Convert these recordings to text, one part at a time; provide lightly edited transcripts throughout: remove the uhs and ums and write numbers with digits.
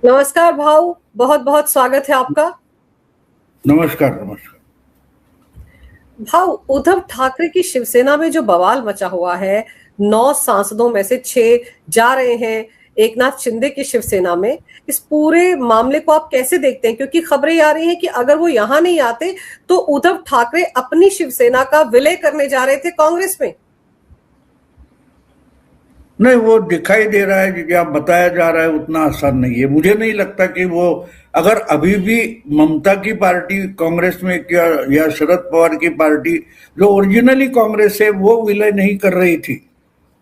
नमस्कार भाऊ, बहुत बहुत स्वागत है आपका। नमस्कार नमस्कार। भाऊ, उद्धव ठाकरे की शिवसेना में जो बवाल मचा हुआ है, 9 सांसदों में से 6 जा रहे हैं एकनाथ शिंदे की शिवसेना में। इस पूरे मामले को आप कैसे देखते हैं? क्योंकि खबरें आ रही हैं कि अगर वो यहाँ नहीं आते तो उद्धव ठाकरे अपनी शिवसेना का विलय करने जा रहे थे कांग्रेस में। नहीं, वो दिखाई दे रहा है कि आप बताया जा रहा है उतना आसान नहीं है। मुझे नहीं लगता कि वो अगर अभी भी ममता की पार्टी कांग्रेस में क्या या शरद पवार की पार्टी जो ओरिजिनली कांग्रेस है वो विलय नहीं कर रही थी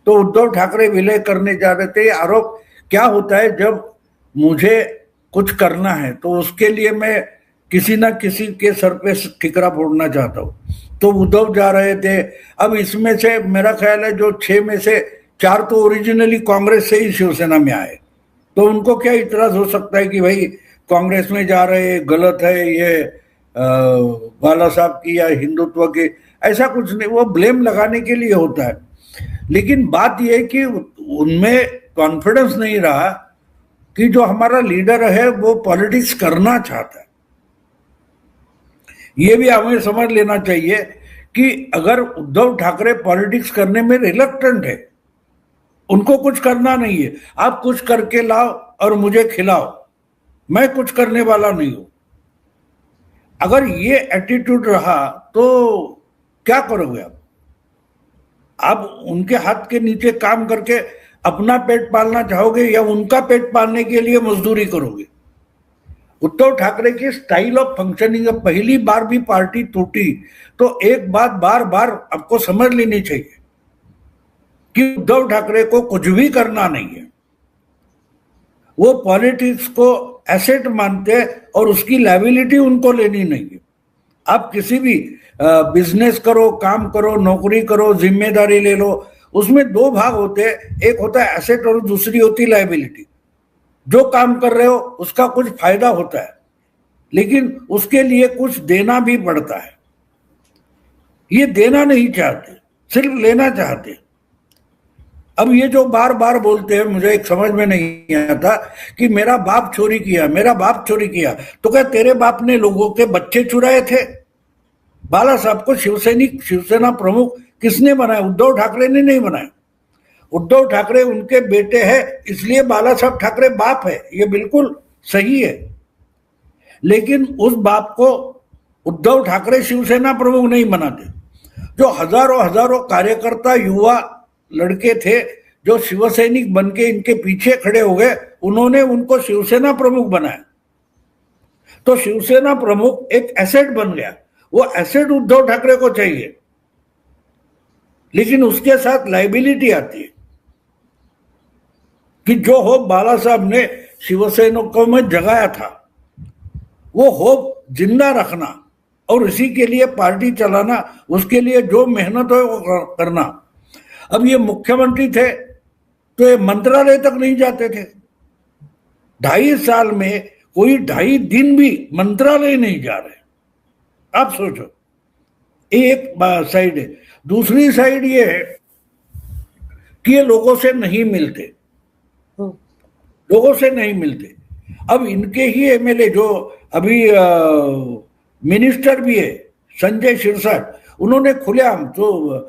तो उद्धव ठाकरे विलय करने जा रहे थे। ये आरोप क्या होता है, जब मुझे कुछ करना है तो उसके लिए मैं किसी ना किसी के सर पे ठिकरा फोड़ना चाहता हूँ। तो उद्धव जा रहे थे। अब इसमें से मेरा ख्याल है जो 6 में से 4 तो ओरिजिनली कांग्रेस से ही शिवसेना में आए, तो उनको क्या इतराज हो सकता है कि भाई कांग्रेस में जा रहे गलत है, ये बाला साहब की या हिंदुत्व की, ऐसा कुछ नहीं। वो ब्लेम लगाने के लिए होता है। लेकिन बात यह है कि उनमें कॉन्फिडेंस नहीं रहा कि जो हमारा लीडर है वो पॉलिटिक्स करना चाहता है। ये भी हमें समझ लेना चाहिए कि अगर उद्धव ठाकरे पॉलिटिक्स करने में रिलक्टेंट है, उनको कुछ करना नहीं है, आप कुछ करके लाओ और मुझे खिलाओ, मैं कुछ करने वाला नहीं हूं, अगर ये एटीट्यूड रहा तो क्या करोगे आप उनके हाथ के नीचे काम करके अपना पेट पालना चाहोगे या उनका पेट पालने के लिए मजदूरी करोगे? उद्धव ठाकरे की स्टाइल ऑफ फंक्शनिंग, पहली बार भी पार्टी टूटी तो एक बात बार बार आपको समझ लेनी चाहिए कि उद्धव ठाकरे को कुछ भी करना नहीं है। वो पॉलिटिक्स को एसेट मानते हैं और उसकी लायबिलिटी उनको लेनी नहीं है। आप किसी भी बिजनेस करो, काम करो, नौकरी करो, जिम्मेदारी ले लो, उसमें 2 भाग होते हैं, एक होता है एसेट और दूसरी होती है लायबिलिटी। जो काम कर रहे हो उसका कुछ फायदा होता है, लेकिन उसके लिए कुछ देना भी पड़ता है। ये देना नहीं चाहते, सिर्फ लेना चाहते। अब ये जो बार बार बोलते हैं, मुझे एक समझ में नहीं आता कि मेरा बाप चोरी किया, मेरा बाप चोरी किया, तो क्या तेरे बाप ने लोगों के बच्चे चुराए थे? बाला साहब को शिवसेना प्रमुख किसने बनाया? उद्धव ठाकरे ने नहीं बनाया। उद्धव ठाकरे उनके बेटे हैं, इसलिए बाला साहब ठाकरे बाप है, ये बिल्कुल सही है। लेकिन उस बाप को उद्धव ठाकरे शिवसेना प्रमुख नहीं बनाते। जो हजारों हजारों कार्यकर्ता, युवा लड़के थे जो शिवसैनिक बन के इनके पीछे खड़े हो गए, उन्होंने उनको शिवसेना प्रमुख बनाया। तो शिवसेना प्रमुख एक एसेट बन गया। वो एसेट उद्धव ठाकरे को चाहिए, लेकिन उसके साथ लायबिलिटी आती है कि जो होप बाला साहब ने शिवसैनिकों में जगाया था वो होप जिंदा रखना और इसी के लिए पार्टी चलाना, उसके लिए जो मेहनत हो वो करना। अब ये मुख्यमंत्री थे तो ये मंत्रालय तक नहीं जाते थे। 2.5 साल में कोई 2.5 दिन भी मंत्रालय नहीं जा रहे। आप सोचो, एक साइड है। दूसरी साइड ये है कि ये लोगों से नहीं मिलते, लोगों से नहीं मिलते। अब इनके ही एमएलए जो अभी मिनिस्टर भी है, संजय सिरसाट, उन्होंने खुलेआम तो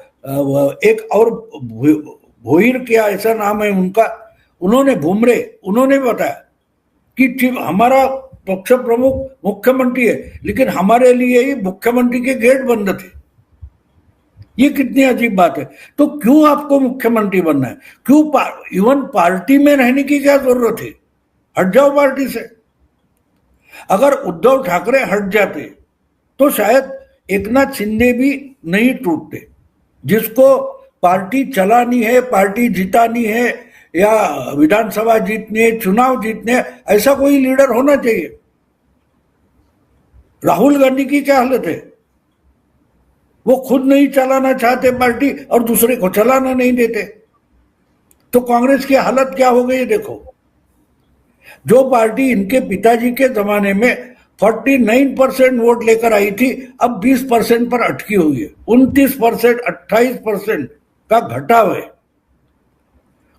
एक और भोईर क्या ऐसा नाम है उनका, उन्होंने भुमरे, उन्होंने बताया कि ठीक हमारा पक्ष प्रमुख मुख्यमंत्री है, लेकिन हमारे लिए ही मुख्यमंत्री के गेट बंद थे। ये कितनी अजीब बात है। तो क्यों आपको मुख्यमंत्री बनना है? क्यों इवन पार्टी में रहने की क्या जरूरत है? हट जाओ पार्टी से। अगर उद्धव ठाकरे हट जाते तो शायद एकनाथ शिंदे भी नहीं टूटते। जिसको पार्टी चलानी है, पार्टी जितानी है या विधानसभा जीतनी है, चुनाव जीतने है, ऐसा कोई लीडर होना चाहिए। राहुल गांधी की क्या हालत है? वो खुद नहीं चलाना चाहते पार्टी और दूसरे को चलाना नहीं देते। तो कांग्रेस की हालत क्या हो गई देखो। जो पार्टी इनके पिताजी के जमाने में 49% वोट लेकर आई थी, अब 20% पर अटकी हुई है। 29%, 28% का घटाव है।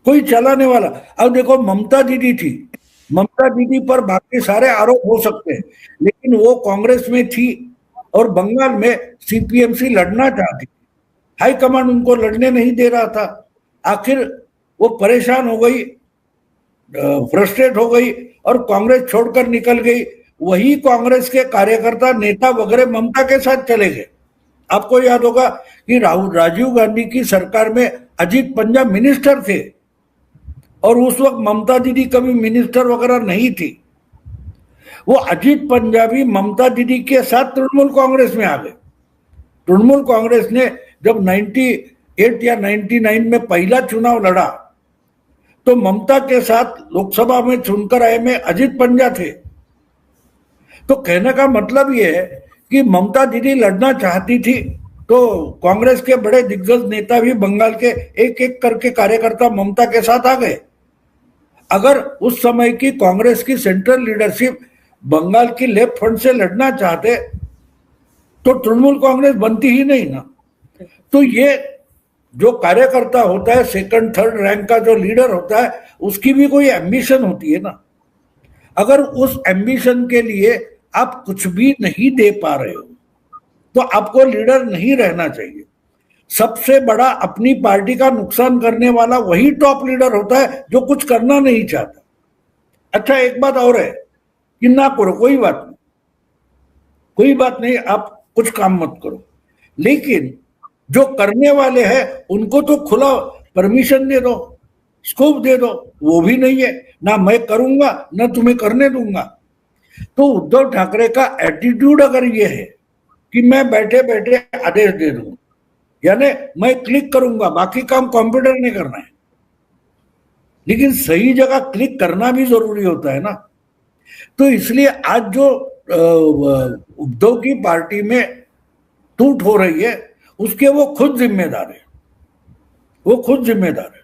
कोई चलाने वाला। अब देखो, ममता दीदी थी, ममता दीदी पर बाकी सारे आरोप हो सकते हैं, लेकिन वो कांग्रेस में थी और बंगाल में सीपीएमसी लड़ना चाहती थी, हाईकमांड उनको लड़ने नहीं दे रहा था। आखिर वो परेशान हो गई, फ्रस्ट्रेट हो गई और कांग्रेस छोड़कर निकल गई। वही कांग्रेस के कार्यकर्ता, नेता वगैरह ममता के साथ चले गए। आपको याद होगा कि राजीव गांधी की सरकार में अजीत पंजा मिनिस्टर थे और उस वक्त ममता दीदी कभी मिनिस्टर वगैरह नहीं थी। वो अजीत पंजाबी ममता दीदी के साथ तृणमूल कांग्रेस में आ गए। तृणमूल कांग्रेस ने जब 98 या 99 में पहला चुनाव लड़ा तो ममता के साथ लोकसभा में चुनकर आए में अजीत पंजा थे। तो कहने का मतलब ये है कि ममता दीदी लड़ना चाहती थी तो कांग्रेस के बड़े दिग्गज नेता भी बंगाल के एक एक करके कार्यकर्ता ममता के साथ आ गए। अगर उस समय की कांग्रेस की सेंट्रल लीडरशिप बंगाल की लेफ्ट फ्रंट से लड़ना चाहते तो तृणमूल कांग्रेस बनती ही नहीं ना। तो ये जो कार्यकर्ता होता है, सेकंड थर्ड रैंक का जो लीडर होता है, उसकी भी कोई एम्बिशन होती है ना। अगर उस एम्बिशन के लिए आप कुछ भी नहीं दे पा रहे हो तो आपको लीडर नहीं रहना चाहिए। सबसे बड़ा अपनी पार्टी का नुकसान करने वाला वही टॉप लीडर होता है जो कुछ करना नहीं चाहता। अच्छा, एक बात और है कि ना करो, कोई बात नहीं, कोई बात नहीं, आप कुछ काम मत करो, लेकिन जो करने वाले हैं उनको तो खुला परमिशन दे दो, स्कोप दे दो। वो भी नहीं है, ना मैं करूंगा ना तुम्हें करने दूंगा। तो उद्धव ठाकरे का एटीट्यूड अगर ये है कि मैं बैठे बैठे आदेश दे दूंगा, यानी मैं क्लिक करूंगा, बाकी काम कंप्यूटर ने करना है, लेकिन सही जगह क्लिक करना भी जरूरी होता है ना। तो इसलिए आज जो उद्धव की पार्टी में टूट हो रही है उसके वो खुद जिम्मेदार है, वो खुद जिम्मेदार है।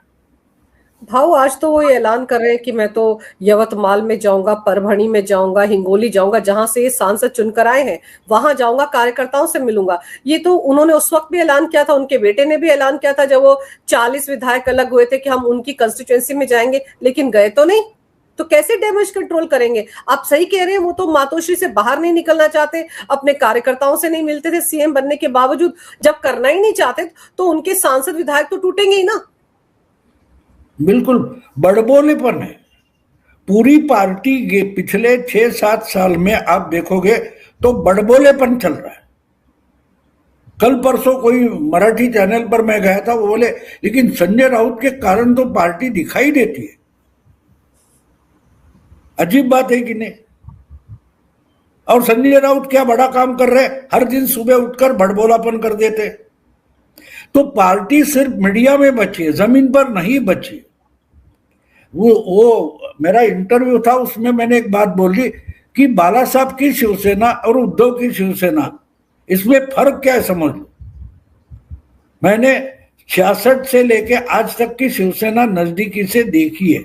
भाऊ, आज तो वो ऐलान कर रहे हैं कि मैं तो यवतमाल में जाऊंगा, परभणी में जाऊंगा, हिंगोली जाऊंगा, जहां से ये सांसद चुनकर आए हैं वहां जाऊंगा, कार्यकर्ताओं से मिलूंगा। ये तो उन्होंने उस वक्त भी ऐलान किया था, उनके बेटे ने भी ऐलान किया था जब वो 40 विधायक अलग हुए थे कि हम उनकी कंस्टिट्यूएंसी में जाएंगे, लेकिन गए तो नहीं। तो कैसे डैमेज कंट्रोल करेंगे? आप सही कह रहे हैं, वो तो मातोश्री से बाहर नहीं निकलना चाहते, अपने कार्यकर्ताओं से नहीं मिलते थे सीएम बनने के बावजूद। जब करना ही नहीं चाहते तो उनके सांसद विधायक तो टूटेंगे ही ना। बिल्कुल बड़बोलेपन है। पूरी पार्टी के पिछले 6-7 साल में आप देखोगे तो बड़बोलेपन चल रहा है। कल परसों कोई मराठी चैनल पर मैं गया था, वो बोले लेकिन संजय राउत के कारण तो पार्टी दिखाई देती है। अजीब बात है कि नहीं? और संजय राउत क्या बड़ा काम कर रहे हैं? हर दिन सुबह उठकर बड़बोलापन कर देते। तो पार्टी सिर्फ मीडिया में बची है, जमीन पर नहीं बची। वो मेरा इंटरव्यू था, उसमें मैंने एक बात बोली कि बाला साहब की शिवसेना और उद्धव की शिवसेना, इसमें फर्क क्या है समझ लो। मैंने 66 से लेके आज तक की शिवसेना नजदीकी से देखी है,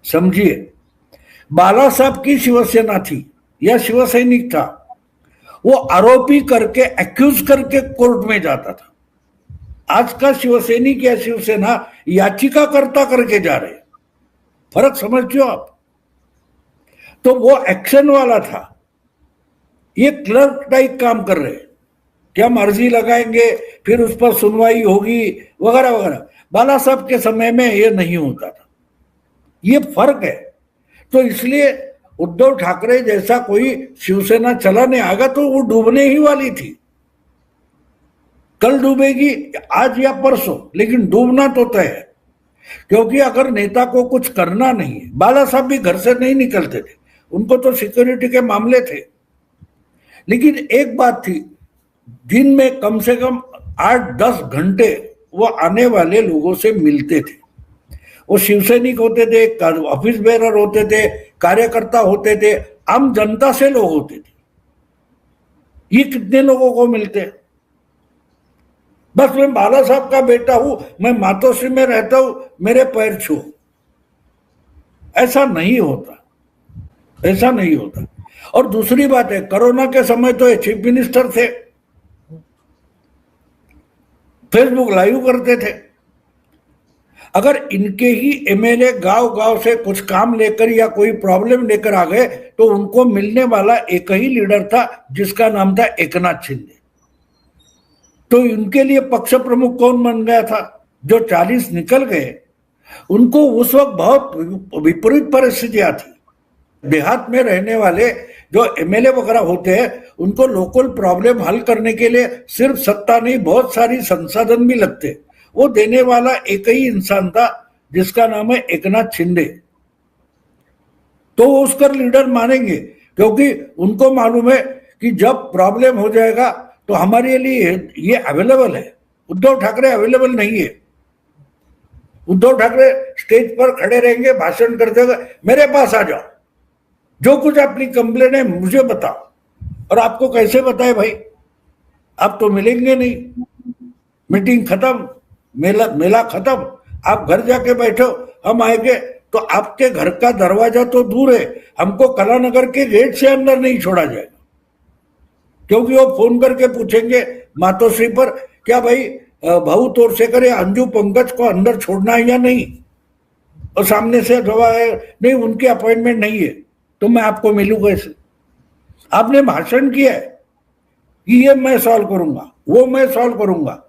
समझिए। बाला साहब की शिवसेना थी या शिवसैनिक था, वो आरोपी करके, एक्यूज करके कोर्ट में जाता था। आज का शिवसैनिक या शिवसेना याचिकाकर्ता करके जा रहे। फर्क समझते हो आप? तो वो एक्शन वाला था, ये क्लर्क टाइप काम कर रहे, क्या मर्जी लगाएंगे, फिर उस पर सुनवाई होगी वगैरह वगैरह। बाला साहब के समय में ये नहीं होता था, ये फर्क है। तो इसलिए उद्धव ठाकरे जैसा कोई शिवसेना चलाने आएगा तो वो डूबने ही वाली थी। कल डूबेगी, आज या परसों, लेकिन डूबना तो तय है। क्योंकि अगर नेता को कुछ करना नहीं है, बाला साहब भी घर से नहीं निकलते थे, उनको तो सिक्योरिटी के मामले थे। लेकिन एक बात थी, दिन में कम से कम 8-10 घंटे वो आने वाले लोगों से मिलते थे। वो शिवसैनिक होते थे, ऑफिस बेरर होते थे, कार्यकर्ता होते थे, आम जनता से लोग होते थे। ये कितने लोगों को मिलते? बस मैं बाला साहब का बेटा हूं, मैं मातोश्री में रहता हूं, मेरे पैर छू, ऐसा नहीं होता, ऐसा नहीं होता। और दूसरी बात है, कोरोना के समय तो ये चीफ मिनिस्टर थे, फेसबुक लाइव करते थे। अगर इनके ही एमएलए गांव गांव से कुछ काम लेकर या कोई प्रॉब्लम लेकर आ गए तो उनको मिलने वाला एक ही लीडर था जिसका नाम था एकनाथ शिंदे। तो इनके लिए पक्ष प्रमुख कौन बन गया था? जो 40 निकल गए उनको उस वक्त बहुत विपरीत परिस्थितियां थी। देहात में रहने वाले जो एमएलए वगैरह होते हैं उनको लोकल प्रॉब्लम हल करने के लिए सिर्फ सत्ता नहीं बहुत सारी संसाधन भी लगते। वो देने वाला एक ही इंसान था जिसका नाम है एकनाथ शिंदे। तो वो उसका लीडर मानेंगे क्योंकि उनको मालूम है कि जब प्रॉब्लम हो जाएगा तो हमारे लिए ये अवेलेबल है। उद्धव ठाकरे अवेलेबल नहीं है। उद्धव ठाकरे स्टेज पर खड़े रहेंगे, भाषण करते हुए मेरे पास आ जाओ, जो कुछ अपनी कंप्लेन है मुझे बताओ। और आपको कैसे बताए भाई? आप तो मिलेंगे नहीं, मीटिंग खत्म, मेला खत्म, आप घर जाके बैठो, हम आएंगे तो आपके घर का दरवाजा तो दूर है, हमको कलानगर के गेट से अंदर नहीं छोड़ा जाएगा। क्योंकि वो फोन करके पूछेंगे मातोश्री पर, क्या भाई भाऊ तोरसेकर या अंजू पंकज को अंदर छोड़ना है या नहीं? और सामने से जवाब है नहीं, उनकी अपॉइंटमेंट नहीं है। तो मैं आपको मिलूं कैसे? आपने भाषण किया है कि ये मैं सॉल्व करूंगा, वो मैं सॉल्व करूंगा,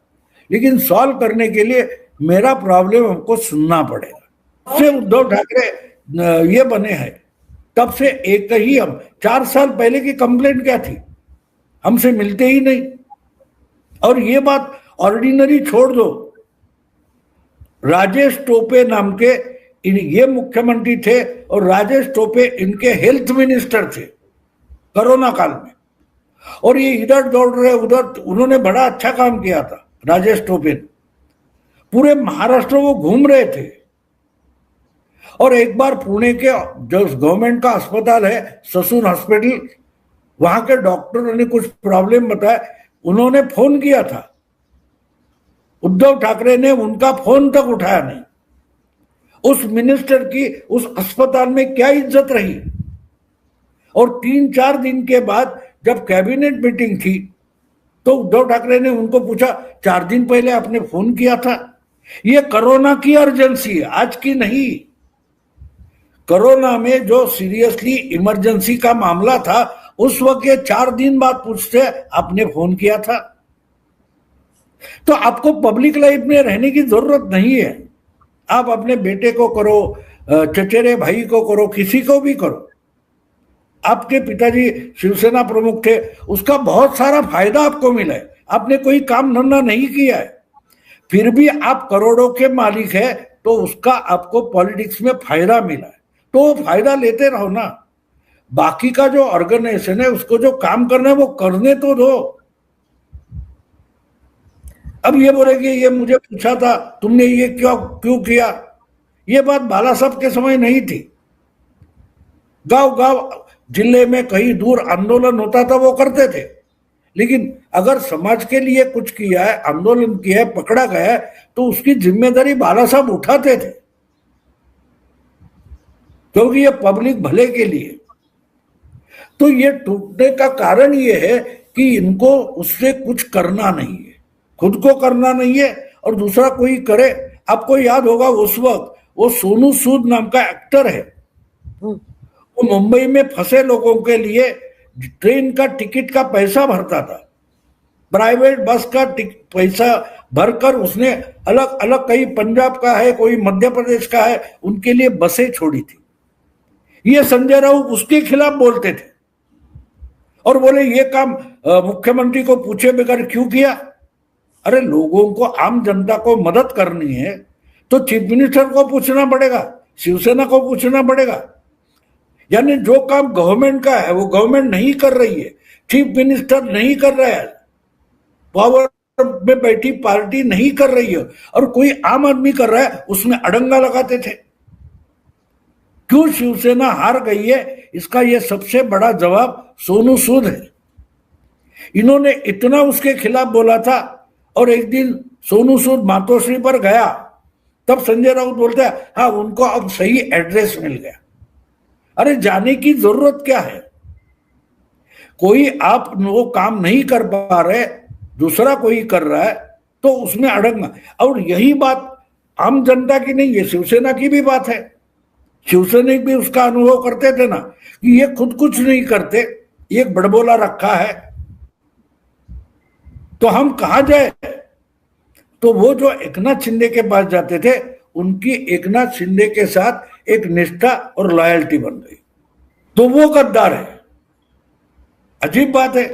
लेकिन सॉल्व करने के लिए मेरा प्रॉब्लम हमको सुनना पड़ेगा। से उद्धव ठाकरे ये बने हैं तब से एक ही हम 4 साल पहले की कंप्लेंट क्या थी? हमसे मिलते ही नहीं। और ये बात ऑर्डिनरी छोड़ दो, राजेश टोपे नाम के ये मुख्यमंत्री थे और राजेश टोपे इनके हेल्थ मिनिस्टर थे कोरोना काल में, और ये इधर दौड़ रहे उधर। उन्होंने बड़ा अच्छा काम किया था राजेश टोपे, पूरे महाराष्ट्र वो घूम रहे थे। और एक बार पुणे के जो गवर्नमेंट का अस्पताल है ससून हॉस्पिटल, वहां के डॉक्टरों ने कुछ प्रॉब्लम बताया, उन्होंने फोन किया था, उद्धव ठाकरे ने उनका फोन तक उठाया नहीं। उस मिनिस्टर की उस अस्पताल में क्या इज्जत रही? और 3-4 दिन के बाद जब कैबिनेट मीटिंग थी तो उद्धव ठाकरे ने उनको पूछा, 4 दिन पहले आपने फोन किया था। ये कोरोना की अर्जेंसी है, आज की नहीं। कोरोना में जो सीरियसली इमरजेंसी का मामला था उस वक्त ये 4 दिन बाद पूछते आपने फोन किया था। तो आपको पब्लिक लाइफ में रहने की जरूरत नहीं है। आप अपने बेटे को करो, चचेरे भाई को करो, किसी को भी करो। आपके पिताजी शिवसेना प्रमुख थे, उसका बहुत सारा फायदा आपको मिला है, आपने कोई काम धंधा नहीं किया है, फिर भी आप करोड़ों के मालिक है, तो उसका आपको पॉलिटिक्स में फायदा मिला है, तो वो फायदा लेते रहो ना। बाकी का जो ऑर्गेनाइजेशन है उसको जो काम करना है वो करने तो दो। अब ये बोलेंगे ये मुझे पूछा था तुमने, ये क्यों किया? ये बात बाला साहब के समय नहीं थी। गांव गांव जिले में कहीं दूर आंदोलन होता था, वो करते थे। लेकिन अगर समाज के लिए कुछ किया है, आंदोलन किया है, पकड़ा गया है, तो उसकी जिम्मेदारी बाला साहब उठाते थे, क्योंकि ये पब्लिक भले के लिए। तो ये टूटने का कारण ये है कि इनको उससे कुछ करना नहीं है, खुद को करना नहीं है और दूसरा कोई करे। आपको याद होगा उस वक्त वो सोनू सूद नाम का एक्टर है, वो मुंबई में फंसे लोगों के लिए ट्रेन का टिकट का पैसा भरता था, प्राइवेट बस का पैसा भरकर उसने अलग अलग, कहीं पंजाब का है, कोई मध्य प्रदेश का है, उनके लिए बसें छोड़ी थी। ये संजय राउत उसके खिलाफ बोलते थे और बोले ये काम मुख्यमंत्री को पूछे बगैर क्यों किया? अरे लोगों को, आम जनता को मदद करनी है तो चीफ मिनिस्टर को पूछना पड़ेगा, शिवसेना को पूछना पड़ेगा। यानी जो काम गवर्नमेंट का है वो गवर्नमेंट नहीं कर रही है, चीफ मिनिस्टर नहीं कर रहा है, पावर में बैठी पार्टी नहीं कर रही है, और कोई आम आदमी कर रहा है, उसमें अड़ंगा लगाते थे। क्यों शिवसेना हार गई है, इसका यह सबसे बड़ा जवाब सोनू सूद है। इन्होंने इतना उसके खिलाफ बोला था, और एक दिन सोनू सूद मातोश्री पर गया, तब संजय राउत बोलता है हाँ उनको अब सही एड्रेस मिल गया। अरे जाने की जरूरत क्या है? कोई आप वो काम नहीं कर पा रहे, दूसरा कोई कर रहा है, तो उसमें अड़ंगा। और यही बात आम जनता की नहीं, ये शिवसेना की भी बात है। शिवसैनिक भी उसका अनुभव करते थे ना कि ये खुद कुछ नहीं करते, एक बड़बोला रखा है, तो हम कहां जाए। तो वो जो एकनाथ शिंदे के पास जाते थे, उनकी एकनाथ शिंदे के साथ एक निष्ठा और लॉयल्टी बन गई, तो वो गद्दार है। अजीब बात है,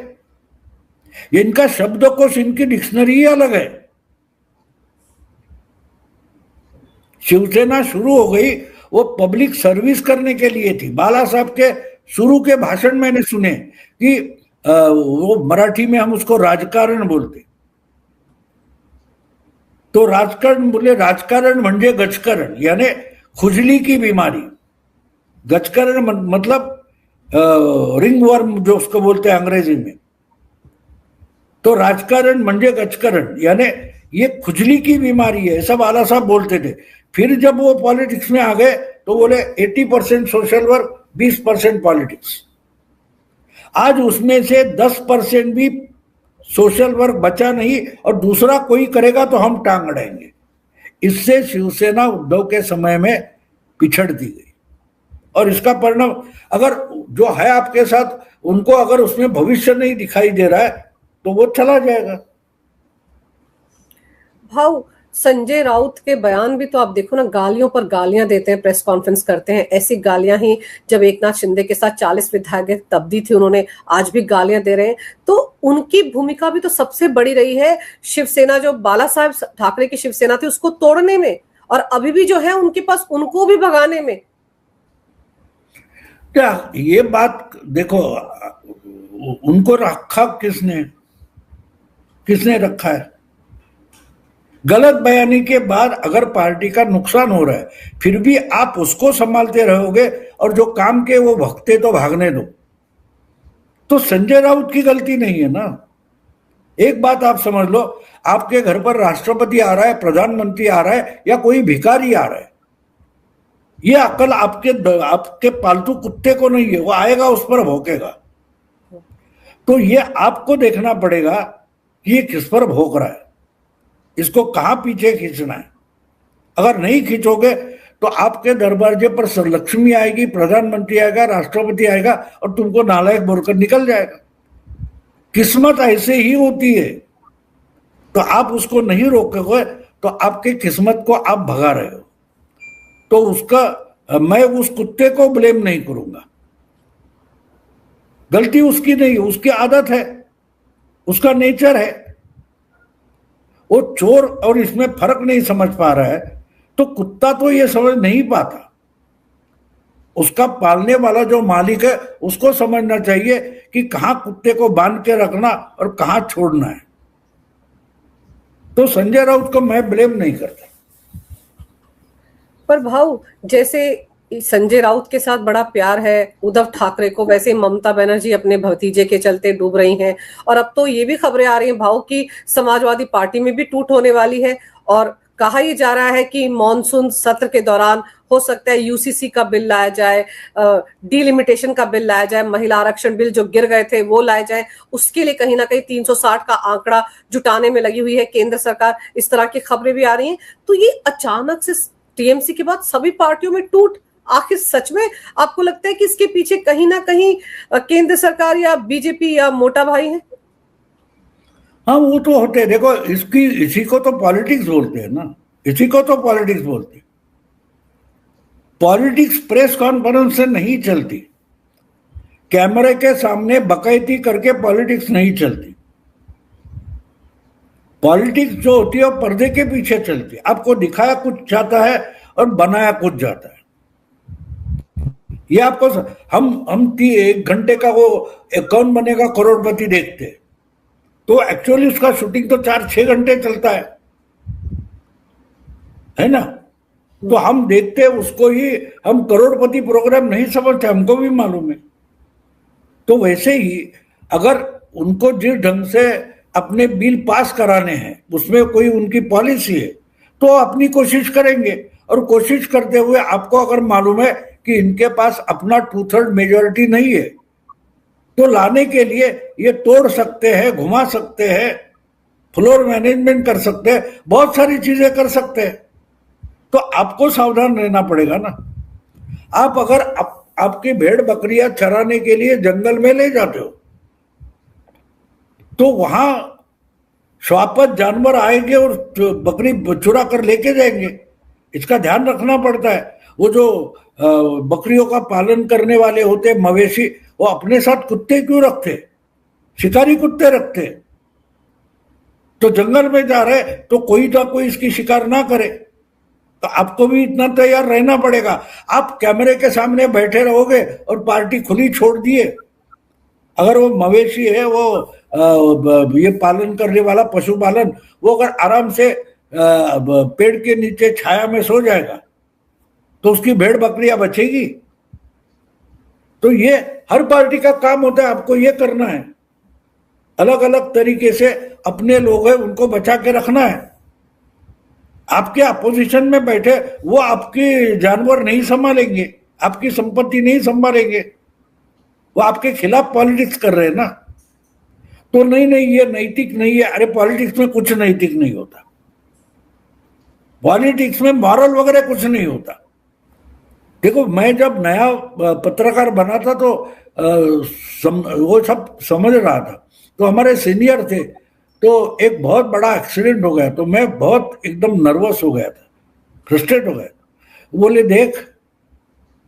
इनका शब्दकोश, इनकी डिक्शनरी ही अलग है। शिवसेना शुरू हो गई वो पब्लिक सर्विस करने के लिए थी। बाला साहब के शुरू के भाषण मैंने सुने कि वो मराठी में हम उसको राजकारण बोलते, तो राजकारण बोले, राजकारण म्हणजे गजकरण, यानी खुजली की बीमारी। गजकरण मतलब रिंग वर्म जो उसको बोलते हैं अंग्रेजी में, तो राजकारण म्हणजे गजकरण, यानी ये खुजली की बीमारी है, ऐसा बाला साहब बोलते थे। फिर जब वो पॉलिटिक्स में आ गए तो बोले 80% सोशल वर्क, 20% पॉलिटिक्स। आज उसमें से 10% भी सोशल वर्क बचा नहीं, और दूसरा कोई करेगा तो हम टांग अड़ाएंगे। इससे शिवसेना उद्धव के समय में पिछड़ दी गई, और इसका परिणाम अगर जो है आपके साथ, उनको अगर उसमें भविष्य नहीं दिखाई दे रहा है तो वो चला जाएगा। भाव, संजय राउत के बयान भी तो आप देखो ना, गालियों पर गालियां देते हैं, प्रेस कॉन्फ्रेंस करते हैं। ऐसी गालियां ही जब एकनाथ शिंदे के साथ 40 विधायक तब दी थी उन्होंने, आज भी गालियां दे रहे हैं। तो उनकी भूमिका भी तो सबसे बड़ी रही है शिवसेना, जो बाला साहब ठाकरे की शिवसेना थी उसको तोड़ने में, और अभी भी जो है उनके पास उनको भी भगाने में। क्या ये बात देखो, उनको रखा किसने, किसने रखा है? गलत बयानी के बाद अगर पार्टी का नुकसान हो रहा है, फिर भी आप उसको संभालते रहोगे, और जो काम के वो भगते तो भागने दो। तो संजय राउत की गलती नहीं है ना। एक बात आप समझ लो, आपके घर पर राष्ट्रपति आ रहा है, प्रधानमंत्री आ रहा है, या कोई भिखारी आ रहा है, ये अकल आपके पालतू कुत्ते को नहीं है। वो आएगा, उस पर भौंकेगा। तो ये आपको देखना पड़ेगा कि ये किस पर भौंक रहा है, इसको कहां पीछे खींचना है। अगर नहीं खींचोगे तो आपके दरवाजे पर लक्ष्मी आएगी, प्रधानमंत्री आएगा, राष्ट्रपति आएगा, और तुमको नालायक बोलकर निकल जाएगा। किस्मत ऐसे ही होती है। तो आप उसको नहीं रोकोगे तो आपकी किस्मत को आप भगा रहे हो। तो उसका मैं उस कुत्ते को ब्लेम नहीं करूंगा, गलती उसकी नहीं, उसकी आदत है, उसका नेचर है। वो चोर और इसमें फर्क नहीं समझ पा रहा है, तो कुत्ता तो ये समझ नहीं पाता। उसका पालने वाला जो मालिक है उसको समझना चाहिए कि कहां कुत्ते को बांध के रखना और कहां छोड़ना है। तो संजय राउत को मैं ब्लेम नहीं करता। पर भाव, जैसे संजय राउत के साथ बड़ा प्यार है उद्धव ठाकरे को, वैसे ममता बनर्जी अपने भतीजे के चलते डूब रही हैं। और अब तो ये भी खबरें आ रही हैं भाव कि समाजवादी पार्टी में भी टूट होने वाली है, और कहा यह जा रहा है कि मॉनसून सत्र के दौरान हो सकता है यूसीसी का बिल लाया जाए, डिलिमिटेशन का बिल लाया जाए, महिला आरक्षण बिल जो गिर गए थे वो लाए जाए। उसके लिए कहीं ना कहीं 360 का आंकड़ा जुटाने में लगी हुई है केंद्र सरकार। इस तरह की खबरें भी आ रही हैं। तो ये अचानक से टीएमसी के बाद सभी पार्टियों में टूट, आखिर सच में आपको लगता है कि इसके पीछे कहीं ना कहीं केंद्र सरकार या बीजेपी या मोटा भाई है? हाँ, वो तो होते हैं। देखो, इसी को तो पॉलिटिक्स बोलते हैं ना, इसी को तो पॉलिटिक्स बोलते हैं। पॉलिटिक्स प्रेस कॉन्फ्रेंस से नहीं चलती, कैमरे के सामने बकैती करके पॉलिटिक्स नहीं चलती। पॉलिटिक्स जो होती है वो पर्दे के पीछे चलती है। आपको दिखाया कुछ जाता है और बनाया कुछ जाता है। ये आपको हम 1 घंटे का वो कौन बनेगा करोड़पति देखते हैं, तो एक्चुअली उसका शूटिंग तो 4-6 घंटे चलता है ना। तो हम देखते हैं उसको ही, हम करोड़पति प्रोग्राम नहीं समझते, हमको भी मालूम है। तो वैसे ही अगर उनको जिस ढंग से अपने बिल पास कराने हैं, उसमें कोई उनकी पॉलिसी है, तो अपनी कोशिश करेंगे। और कोशिश करते हुए आपको अगर मालूम है कि इनके पास अपना 2/3 मेजोरिटी नहीं है, तो लाने के लिए ये तोड़ सकते हैं, घुमा सकते हैं, फ्लोर मैनेजमेंट कर सकते हैं, बहुत सारी चीजें कर सकते हैं। तो आपको सावधान रहना पड़ेगा ना। आप अगर आपकी भेड़ बकरियां चराने के लिए जंगल में ले जाते हो तो वहां श्वापद जानवर आएंगे और बकरी चुरा कर लेके जाएंगे, इसका ध्यान रखना पड़ता है। वो जो बकरियों का पालन करने वाले होते मवेशी, वो अपने साथ कुत्ते क्यों रखते, शिकारी कुत्ते रखते। तो जंगल में जा रहे तो कोई ना कोई इसकी शिकार ना करे, तो आपको भी इतना तैयार रहना पड़ेगा। आप कैमरे के सामने बैठे रहोगे और पार्टी खुली छोड़ दिए, अगर वो मवेशी है, वो ये पालन करने वाला पशुपालन, वो अगर आराम से पेड़ के नीचे छाया में सो जाएगा तो उसकी भेड़ बकरियां बचेगी। तो ये हर पार्टी का काम होता है, आपको ये करना है, अलग अलग तरीके से अपने लोग हैं उनको बचा के रखना है। आपके अपोजिशन में बैठे वो आपके जानवर नहीं संभालेंगे, आपकी संपत्ति नहीं संभालेंगे, वो आपके खिलाफ पॉलिटिक्स कर रहे हैं ना। तो नहीं ये नैतिक नहीं है। अरे पॉलिटिक्स में कुछ नैतिक नहीं होता, पॉलिटिक्स में मॉरल वगैरह कुछ नहीं होता। देखो मैं जब नया पत्रकार बना था तो वो सब समझ रहा था, तो हमारे सीनियर थे, तो एक बहुत बड़ा एक्सीडेंट हो गया, तो मैं बहुत एकदम नर्वस हो गया था, फ्रस्ट्रेट हो गया। बोले देख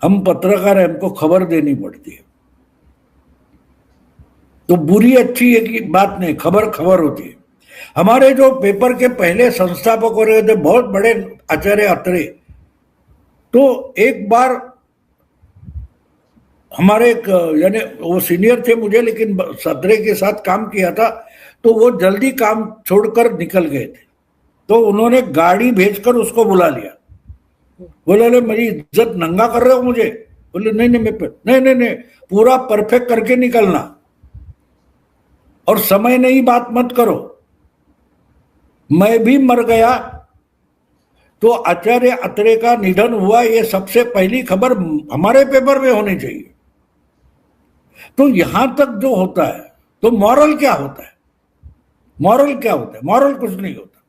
हम पत्रकार हैं, हमको खबर देनी पड़ती है, तो बुरी अच्छी है कि बात नहीं, खबर होती है। हमारे जो पेपर के पहले संस्थापक हो रहे थे बहुत बड़े आचार्य अत्रे, तो एक बार हमारे यानी वो सीनियर थे मुझे, लेकिन अत्रे के साथ काम किया था, तो वो जल्दी काम छोड़कर निकल गए थे, तो उन्होंने गाड़ी भेजकर उसको बुला लिया। बोले मेरी इज्जत नंगा कर रहे हो मुझे। बोले नहीं, पूरा परफेक्ट करके निकलना और समय नहीं बात मत करो। मैं भी मर गया तो आचार्य अत्रे का निधन हुआ, ये सबसे पहली खबर हमारे पेपर में होनी चाहिए। तो यहां तक जो होता है, तो मॉरल क्या होता है, मॉरल कुछ नहीं होता।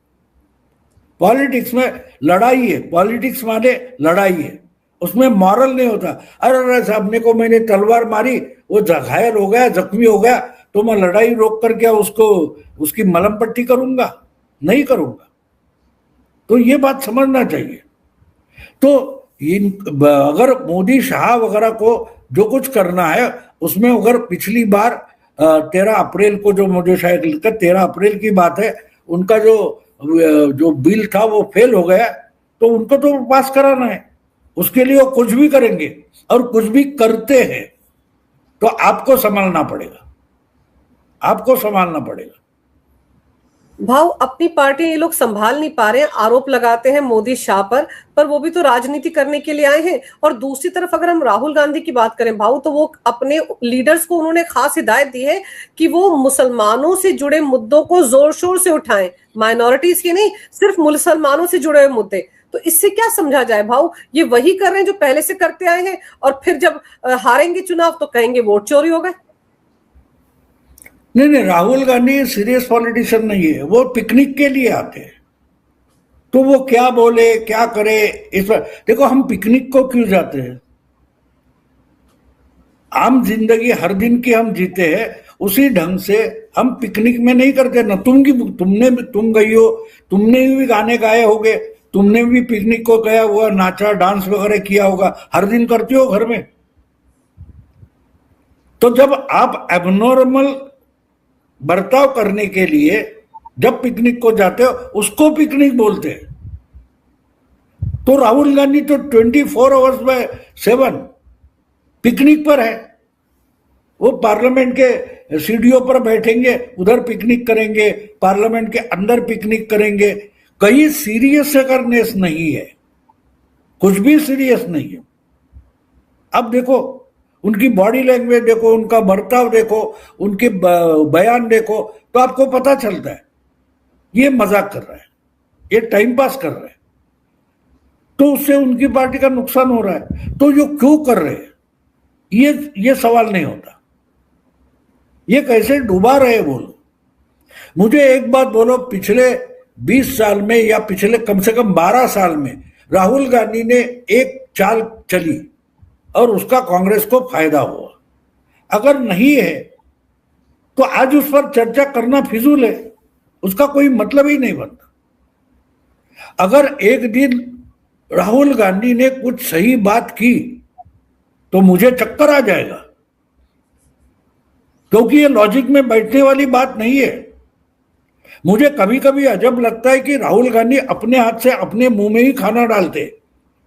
पॉलिटिक्स में लड़ाई है, पॉलिटिक्स माने लड़ाई है, उसमें मॉरल नहीं होता। अरे साहब को मैंने तलवार मारी, वो घायल हो गया, जख्मी हो गया, तो मैं लड़ाई रोक कर क्या उसको उसकी मलम पट्टी करूंगा? नहीं करूंगा। तो ये बात समझना चाहिए। तो अगर मोदी शाह वगैरह को जो कुछ करना है उसमें, अगर पिछली बार 13 अप्रैल को जो मुझे शायद 13 अप्रैल की बात है, उनका जो बिल था वो फेल हो गया, तो उनको तो पास कराना है, उसके लिए वो कुछ भी करेंगे और कुछ भी करते हैं। तो आपको संभालना पड़ेगा। भाव अपनी पार्टी ये लोग संभाल नहीं पा रहे हैं, आरोप लगाते हैं मोदी शाह पर वो भी तो राजनीति करने के लिए आए हैं। और दूसरी तरफ अगर हम राहुल गांधी की बात करें भाव, तो वो अपने लीडर्स को उन्होंने खास हिदायत दी है कि वो मुसलमानों से जुड़े मुद्दों को जोर शोर से उठाएं, माइनॉरिटीज के नहीं, सिर्फ मुसलमानों से जुड़े हुए मुद्दे। तो इससे क्या समझा जाए भाव? ये वही कर रहे हैं जो पहले से करते आए हैं, और फिर जब हारेंगे चुनाव तो कहेंगे वोट चोरी हो गए। नहीं, राहुल गांधी सीरियस पॉलिटिशियन नहीं है, वो पिकनिक के लिए आते हैं। तो वो क्या बोले क्या करे इस पर देखो, हम पिकनिक को क्यों जाते हैं? आम जिंदगी हर दिन की हम जीते हैं, उसी ढंग से हम पिकनिक में नहीं करते ना। तुम गई हो, तुमने भी गाने गाए होगे, तुमने भी पिकनिक को गया हुआ, नाचा डांस वगैरह किया होगा, हर दिन करते हो घर में। तो जब आप एबनॉर्मल बर्ताव करने के लिए जब पिकनिक को जाते हो, उसको पिकनिक बोलते हैं। तो राहुल गांधी तो 24 आवर्स में 7 पिकनिक पर है। वो पार्लियामेंट के सीढ़ियों पर बैठेंगे, उधर पिकनिक करेंगे, पार्लियामेंट के अंदर पिकनिक करेंगे। कहीं सीरियस करनेस नहीं है, कुछ भी सीरियस नहीं है। अब देखो उनकी बॉडी लैंग्वेज देखो, उनका बर्ताव देखो, उनके बयान देखो, तो आपको पता चलता है ये मजाक कर रहा है, ये टाइम पास कर रहा है। तो उससे उनकी पार्टी का नुकसान हो रहा है। तो जो क्यों कर रहे हैं, ये सवाल नहीं होता। ये कैसे डुबा रहे बोलो। मुझे एक बात बोलो, पिछले 20 साल में या पिछले कम से कम 12 साल में राहुल गांधी ने एक चाल चली और उसका कांग्रेस को फायदा हुआ। अगर नहीं है तो आज उस पर चर्चा करना फिजूल है, उसका कोई मतलब ही नहीं बनता। अगर एक दिन राहुल गांधी ने कुछ सही बात की तो मुझे चक्कर आ जाएगा, क्योंकि ये लॉजिक में बैठने वाली बात नहीं है। मुझे कभी कभी अजब लगता है कि राहुल गांधी अपने हाथ से अपने मुंह में ही खाना डालते।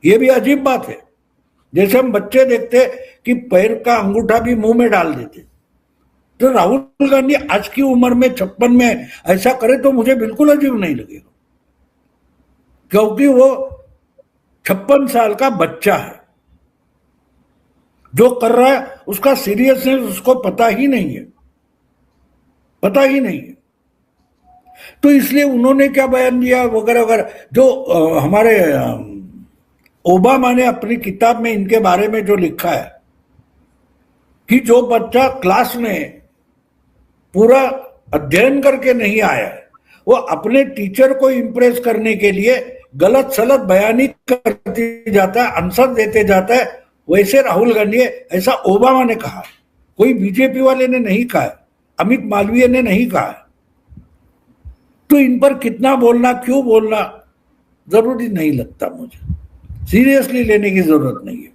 ये भी अजीब बात है। जैसे हम बच्चे देखते कि पैर का अंगूठा भी मुंह में डाल देते, तो राहुल गांधी आज की उम्र में 56 में ऐसा करे तो मुझे बिल्कुल अजीब नहीं लगेगा, क्योंकि वो 56 साल का बच्चा है। जो कर रहा है उसका सीरियसनेस उसको पता ही नहीं है, पता ही नहीं है। तो इसलिए उन्होंने क्या बयान दिया वगैरह वगैरह, जो हमारे ओबामा ने अपनी किताब में इनके बारे में जो लिखा है कि जो बच्चा क्लास में पूरा अध्ययन करके नहीं आया है, वो अपने टीचर को इंप्रेस करने के लिए गलत सलत बयानी करते जाता है, आंसर देते जाता है, वैसे राहुल गांधी, ऐसा ओबामा ने कहा, कोई बीजेपी वाले ने नहीं कहा, अमित मालवीय ने नहीं कहा। तो इन पर कितना बोलना, क्यों बोलना, जरूरी नहीं लगता मुझे, सीरियसली लेने की जरूरत नहीं है।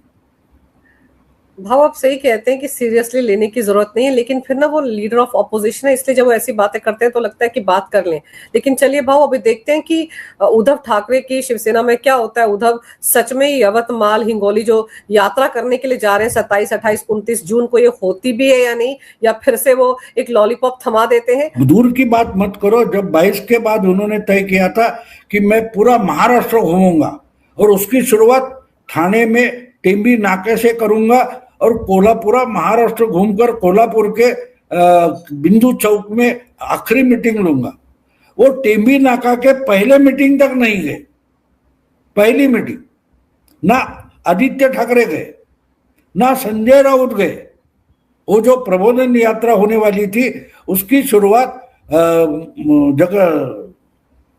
भाव आप सही कहते हैं कि सीरियसली लेने की जरूरत नहीं है, लेकिन फिर ना वो लीडर ऑफ ऑपोजिशन है, इसलिए जब वो ऐसी बातें करते हैं तो लगता है कि बात कर लें। लेकिन चलिए भाव, अभी देखते हैं कि उद्धव ठाकरे की शिवसेना में क्या होता है। उद्धव सच में यवतमाल हिंगोली जो यात्रा करने के लिए जा रहे हैं 27, 28, 29 जून को, ये होती भी है या नहीं, या फिर से वो एक लॉलीपॉप थमा देते हैं? दूर की बात मत करो, जब 22 के बाद उन्होंने तय किया था कि मैं पूरा महाराष्ट्र घूमूंगा और उसकी शुरुआत ठाणे में टेंबी नाके से करूंगा और कोल्हापुरा महाराष्ट्र घूमकर कोल्हापुर के बिंदु चौक में आखिरी मीटिंग लूंगा। वो टेंबी नाका के पहले मीटिंग तक नहीं गए, पहली मीटिंग ना आदित्य ठाकरे गए, ना संजय राउत गए। वो जो प्रबोधन यात्रा होने वाली थी उसकी शुरुआत जगह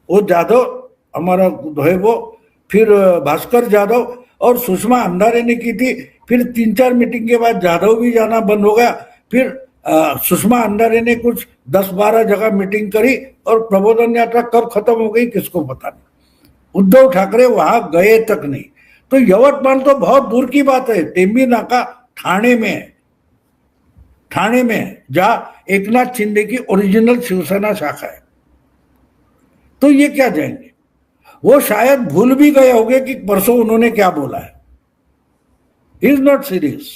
वो जाधव हमारा है वो, फिर भास्कर जाधव और सुषमा अंधारे ने की थी। फिर 3-4 मीटिंग के बाद जाधव भी जाना बंद हो गया। फिर सुषमा अंधारे ने कुछ 10-12 जगह मीटिंग करी और प्रबोधन यात्रा कब खत्म हो गई किसको पता नहीं। उद्धव ठाकरे वहां गए तक नहीं। तो यवतमाल तो बहुत दूर की बात है, टेंबी नाका ठाणे में है, ठाणे में जहां एकनाथ शिंदे की ओरिजिनल शिवसेना शाखा है। तो ये क्या जाएंगे, वो शायद भूल भी गए होंगे कि परसों उन्होंने क्या बोला है। He is not serious।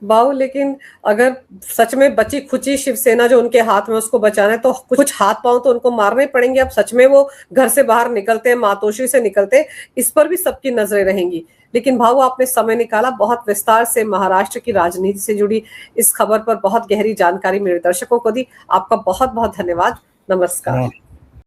बाऊ, लेकिन अगर सच में बची खुची शिवसेना जो उनके हाथ में उसको बचाना है तो कुछ हाथ पांव तो उनको मारने पड़ेंगे। अब सच में वो घर से बाहर निकलते हैं, मातोश्री से निकलते हैं, इस पर भी सबकी नजरें रहेंगी। लेकिन भाऊ, आपने समय निकाला, बहुत विस्तार से महाराष्ट्र की राजनीति से जुड़ी इस खबर पर बहुत गहरी जानकारी मेरे दर्शकों को दी। आपका बहुत बहुत धन्यवाद। नमस्कार।